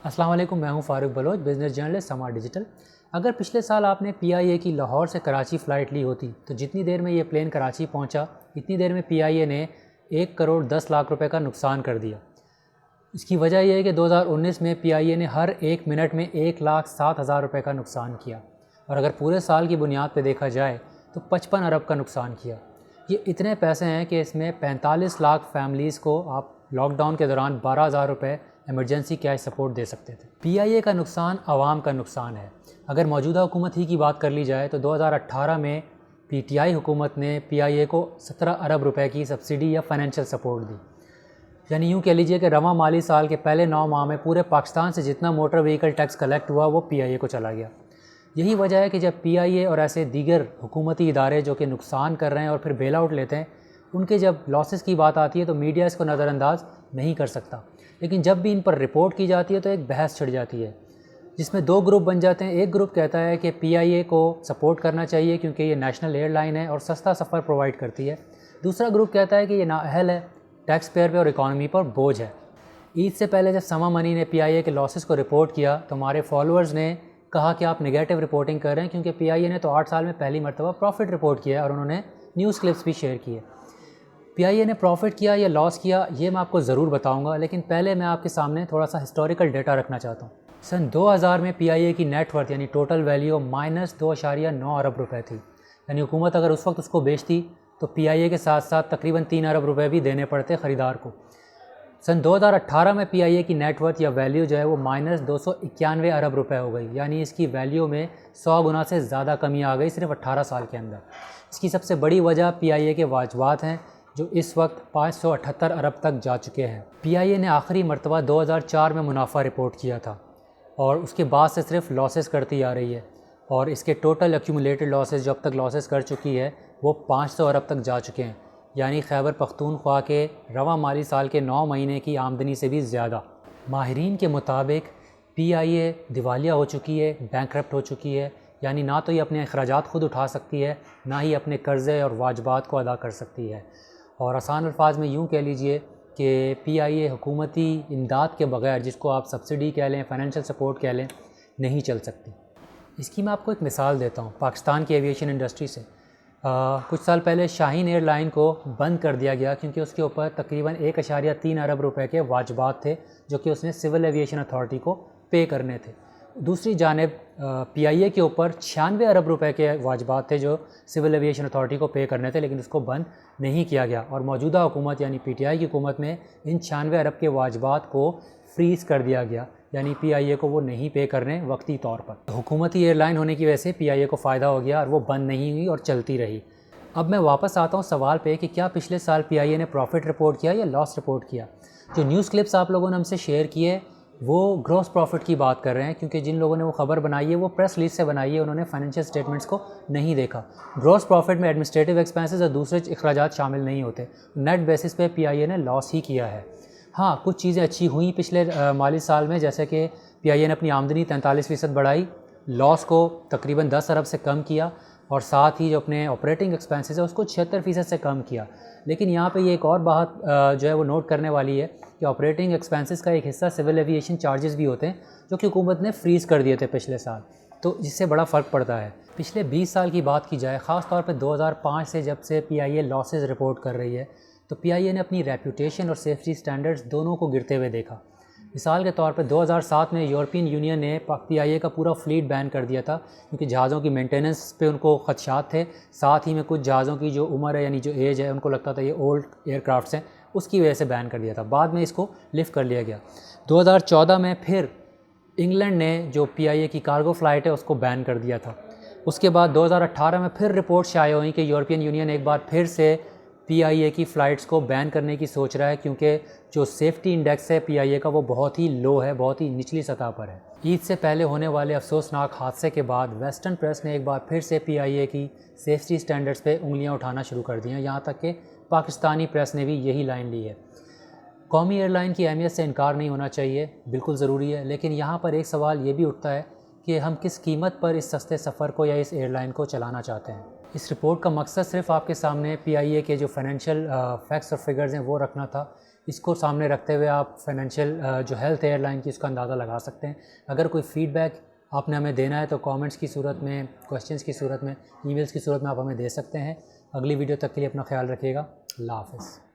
अस्सलाम वालेकुम, मैं हूं फ़ारूक बलोच, बिज़नेस जर्नलिस्ट समार डिजिटल। अगर पिछले साल आपने पीआईए की लाहौर से कराची फ़्लाइट ली होती तो जितनी देर में ये प्लेन कराची पहुंचा, इतनी देर में पीआईए ने 1 करोड़ 10 लाख रुपए का नुकसान कर दिया। इसकी वजह यह है कि 2019 में पीआईए ने हर 1 मिनट में 1,07,000 रुपये का नुकसान किया, और अगर पूरे साल की बुनियाद पर देखा जाए तो 55 अरब का नुकसान किया। ये इतने पैसे हैं कि इसमें 45 लाख फैमिलीज़ को आप लॉकडाउन के दौरान 12,000 रुपये इमरजेंसी कैश सपोर्ट दे सकते थे। पीआईए का नुकसान आवाम का नुकसान है। अगर मौजूदा हुकूमत ही की बात कर ली जाए तो 2018 में पीटीआई हुकूमत ने पीआईए को 17 अरब रुपए की सब्सिडी या फाइनेंशियल सपोर्ट दी। यानी यूँ कह लीजिए कि रवां माली साल के पहले 9 माह में पूरे पाकिस्तान से जितना मोटर व्हीकल टैक्स कलेक्ट हुआ वो पीआईए को चला गया। यही वजह है कि जब पीआईए और ऐसे दीगर हुकूमती इदारे जो कि नुकसान कर रहे हैं और फिर बेल आउट लेते हैं, उनके जब लॉसेस की बात आती है तो मीडिया इसको नज़रअंदाज नहीं कर सकता। लेकिन जब भी इन पर रिपोर्ट की जाती है तो एक बहस छिड़ जाती है जिसमें 2 ग्रुप बन जाते हैं। एक ग्रुप कहता है कि पीआईए को सपोर्ट करना चाहिए क्योंकि ये नेशनल एयरलाइन है और सस्ता सफ़र प्रोवाइड करती है। दूसरा ग्रुप कहता है कि ये नाअहल है, टैक्स पेयर पे और इकॉनमी पर बोझ है। ईद से पहले जब समा मनी ने पीआईए के लॉसेस को रिपोर्ट किया तो हमारे फॉलोअर्स ने कहा कि आप नेगेटिव रिपोर्टिंग कर रहे हैं क्योंकि पीआईए ने तो 8 साल में पहली मरतबा प्रॉफिट रिपोर्ट किया है, और उन्होंने न्यूज़ क्लिप्स भी शेयर किए। पीआईए ने प्रॉफिट किया या लॉस किया ये मैं आपको ज़रूर बताऊंगा, लेकिन पहले मैं आपके सामने थोड़ा सा हिस्टोरिकल डेटा रखना चाहता हूँ। सन 2000 में पीआईए की नेटवर्थ यानी टोटल वैल्यू -2.9 अरब रुपए थी। यानी हुकूमत अगर उस वक्त उसको बेचती तो पीआईए के साथ साथ तकरीबन 3 अरब रुपए भी देने पड़ते ख़रीदार को। सन 2018 में पीआईए की नेटवर्थ या वैल्यू जो है वो -291 अरब रुपए हो गई। यानी इसकी वैल्यू में 100 गुना से ज़्यादा कमी आ गई सिर्फ 18 साल के अंदर। इसकी सबसे बड़ी वजह पीआईए के वाजबात हैं जो इस वक्त 578 अरब तक जा चुके हैं। पीआईए ने आखिरी मरतबा 2004 में मुनाफा रिपोर्ट किया था और उसके बाद से सिर्फ लॉसेस करती आ रही है, और इसके टोटल एक्यूमुलेटेड लॉसेस जो अब तक लॉसेस कर चुकी है वो 500 अरब तक जा चुके हैं। यानी खैबर पख्तूनख्वा के रवां माली साल के 9 महीने की आमदनी से भी ज़्यादा। माहिरीन के मुताबिक पीआईए दिवालिया हो चुकी है, बैंकरप्ट हो चुकी है। यानी ना तो ये अपने अखराजात ख़ुद उठा सकती है, ना ही अपने कर्ज़े और वाजबात को अदा कर सकती है। और आसान अल्फाज में यूँ कह लीजिए कि पीआईए हुकूमती इमदाद के बग़ैर, जिसको आप सब्सिडी कह लें, फाइनेंशियल सपोर्ट कह लें, नहीं चल सकती। इसकी मैं आपको एक मिसाल देता हूँ पाकिस्तान की एविएशन इंडस्ट्री से। कुछ साल पहले शाहीन एयरलाइन को बंद कर दिया गया क्योंकि उसके ऊपर तकरीबन 1.3 अरब रुपए के वाजबात थे जो कि उसने सिविल एविएशन अथॉरिटी को पे करने थे। दूसरी जानिब पीआईए के ऊपर 96 अरब रुपए के वाजबात थे जो सिविल एविएशन अथॉरिटी को पे करने थे, लेकिन उसको बंद नहीं किया गया। और मौजूदा हुकूमत यानी पीटीआई की हुकूमत में इन 96 अरब के वाजबात को फ्रीज़ कर दिया गया, यानी पीआईए को वो नहीं पे करने वक्ती तौर पर। हुकूमती एयरलाइन होने की वजह से पीआईए को फ़ायदा हो गया और वो बंद नहीं हुई और चलती रही। अब मैं वापस आता हूँ सवाल पे कि क्या पिछले साल पीआईए ने प्रॉफिट रिपोर्ट किया या लॉस रिपोर्ट किया। जो न्यूज़ क्लिप्स आप लोगों ने हमसे शेयर किए वो ग्रॉस प्रॉफिट की बात कर रहे हैं, क्योंकि जिन लोगों ने वो ख़बर बनाई है वो प्रेस रिलीज से बनाई है, उन्होंने फाइनेंशियल स्टेटमेंट्स को नहीं देखा। ग्रॉस प्रॉफिट में एडमिनिस्ट्रेटिव एक्सपेंसेस और दूसरे अखराजात शामिल नहीं होते। नेट बेसिस पे पीआईए ने लॉस ही किया है। हाँ, कुछ चीज़ें अच्छी हुई पिछले माली साल में, जैसे कि पीआईए ने अपनी आमदनी 43% बढ़ाई, लॉस को तकरीबन 10 अरब से कम किया, और साथ ही जो अपने ऑपरेटिंग एक्सपेंसेस है उसको 76% से कम किया। लेकिन यहाँ पे ये एक और बात जो है वो नोट करने वाली है कि ऑपरेटिंग एक्सपेंसेस का एक हिस्सा सिविल एविएशन चार्जेस भी होते हैं जो कि हुकूमत ने फ्रीज़ कर दिए थे पिछले साल, तो जिससे बड़ा फ़र्क पड़ता है। पिछले 20 साल की बात की जाए, ख़ास तौर पे 2005 से जब से पीआईए लॉसेस रिपोर्ट कर रही है, तो पीआईए ने अपनी रेपूटेशन और सेफ्टी स्टैंडर्ड्स दोनों को गिरते हुए देखा। मिसाल के तौर पे 2007 में यूरोपियन यूनियन ने पीआईए का पूरा फ्लीट बैन कर दिया था क्योंकि जहाज़ों की मेंटेनेंस पे उनको खदशात थे। साथ ही में कुछ जहाज़ों की जो उम्र है यानी जो एज है उनको लगता था ये ओल्ड एयरक्राफ्ट्स हैं, उसकी वजह से बैन कर दिया था। बाद में इसको लिफ्ट कर लिया गया। 2014 में फिर इंग्लैंड ने जो पीआईए की कार्गो फ़्लाइट है उसको बैन कर दिया था। उसके बाद 2018 में फिर रिपोर्ट शाया हुई कि यूरोपियन यूनियन एक बार फिर से पीआईए की फ़्लाइट्स को बैन करने की सोच रहा है, क्योंकि जो सेफ्टी इंडेक्स है पीआईए का वो बहुत ही लो है, बहुत ही निचली सतह पर है। ईद से पहले होने वाले अफसोसनाक हादसे के बाद वेस्टर्न प्रेस ने एक बार फिर से पीआईए की सेफ्टी स्टैंडर्ड्स पे उंगलियां उठाना शुरू कर दी हैं। यहाँ तक कि पाकिस्तानी प्रेस ने भी यही लाइन ली है। कौमी एयरलाइन की अहमियत से इनकार नहीं होना चाहिए, बिल्कुल ज़रूरी है, लेकिन यहाँ पर एक सवाल ये भी उठता है कि हम किस कीमत पर इस सस्ते सफ़र को या इस एयरलाइन को चलाना चाहते हैं। इस रिपोर्ट का मकसद सिर्फ आपके सामने पीआईए के जो फाइनेंशियल फैक्ट्स और फिगर्स हैं वो रखना था, इसको सामने रखते हुए आप फाइनेंशियल जो हेल्थ एयरलाइन की उसका अंदाज़ा लगा सकते हैं। अगर कोई फ़ीडबैक आपने हमें देना है तो कमेंट्स की सूरत में, क्वेश्चंस की सूरत में, ईमेल्स की सूरत में आप हमें दे सकते हैं। अगली वीडियो तक के लिए अपना ख्याल रखिएगा। अल्लाह हाफ़िज़।